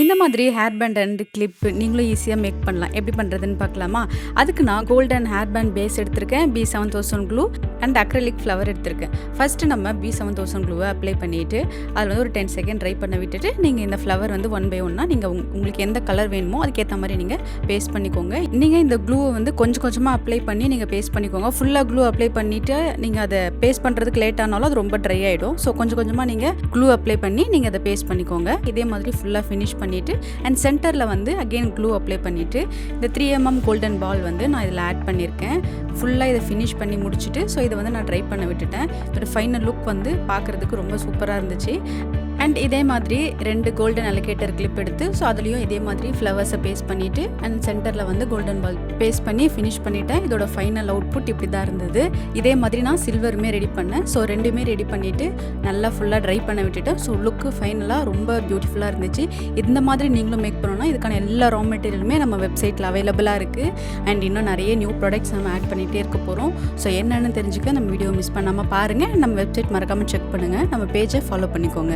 இந்த மாதிரி hair band and clip நீங்களும் ஈஸியாக மேக் பண்ணலாம். எப்படி பண்ணுறதுன்னு பார்க்கலாமா? அதுக்கு நான் கோல்டன் ஹேர் பேண்ட் பேஸ் எடுத்திருக்கேன், B7000 glue and acrylic flower எடுத்திருக்கேன். ஃபஸ்ட்டு நம்ம B7000 க்ளூவை அப்ளை பண்ணிவிட்டு அதில் வந்து ஒரு 10 செகண்ட் ட்ரை பண்ண விட்டுட்டு நீங்கள் இந்த ஃப்ளவர் வந்து 1 by 1 நீங்கள் உங்களுக்கு எந்த கலர் வேணுமோ அதுக்கேற்ற மாதிரி நீங்கள் பேஸ்ட் பண்ணிக்கோங்க. நீங்கள் இந்த க்ளூவை வந்து கொஞ்சம் கொஞ்சமாக அப்ளை பண்ணி நீங்கள் பேஸ்ட் பண்ணிக்கோங்க. ஃபுல்லாக க்ளூ அப்ளை பண்ணிவிட்டு நீங்கள் அதை பேஸ்ட் பண்ணுறதுக்கு லேட் ஆனாலும் அது ரொம்ப ட்ரை ஆகிடும். ஸோ கொஞ்சம் கொஞ்சமாக நீங்கள் க்ளூ அப்ளை பண்ணி நீங்கள் அதை பேஸ்ட் பண்ணிக்கோங்க. இதே மாதிரி ஃபுல்லாக ஃபினிஷ் பண்ணிவிட்டு அண்ட் சென்டரில் வந்து அகெயின் க்ளூ அப்ளை பண்ணிவிட்டு இந்த 3mm கோல்டன் பால் வந்து நான் இதில் ஆட் பண்ணியிருக்கேன். ஃபுல்லாக இதை ஃபினிஷ் பண்ணி முடிச்சுட்டு ஸோ இதை வந்து நான் ட்ரை பண்ண விட்டுட்டேன். இதோட ஃபைனல் லுக் வந்து பார்க்குறதுக்கு ரொம்ப சூப்பராக இருந்துச்சு. அண்ட் இதே மாதிரி 2 கோல்டன் அலோகேட்டர் கிளிப் எடுத்து ஸோ அதுலேயும் இதே மாதிரி ஃப்ளவர்ஸை பேஸ்ட் பண்ணிவிட்டு அண்ட் சென்டரில் வந்து கோல்டன் பால் பேஸ்ட் பண்ணி ஃபினிஷ் பண்ணிவிட்டேன். இதோட ஃபைனல் அவுட்புட் இப்படி தான் இருந்தது. இதே மாதிரி நான் சில்வருமே ரெடி பண்ணேன். ஸோ ரெண்டுமே ரெடி பண்ணிவிட்டு நல்லா ஃபுல்லாக ட்ரை பண்ண விட்டுட்டேன். ஸோ லுக்கு ஃபைனலாக ரொம்ப பியூட்டிஃபுல்லாக இருந்துச்சு. இந்த மாதிரி நீங்களும் மேக் பண்ணணும்னா இதுக்கான எல்லா ரா மெட்டீரியலுமே நம்ம வெப்சைட்டில் அவைலபிளாக இருக்குது. அண்ட் இன்னும் நிறைய நியூ ப்ராடக்ட்ஸ் நம்ம ஆட் பண்ணிகிட்டே இருக்க போகிறோம். ஸோ என்னென்னு தெரிஞ்சுக்க நம்ம வீடியோ மிஸ் பண்ணாமல் பாருங்கள். நம்ம வெப்சைட் மறக்காமல் செக் பண்ணுங்கள். நம்ம பேஜை ஃபாலோ பண்ணிக்கோங்க.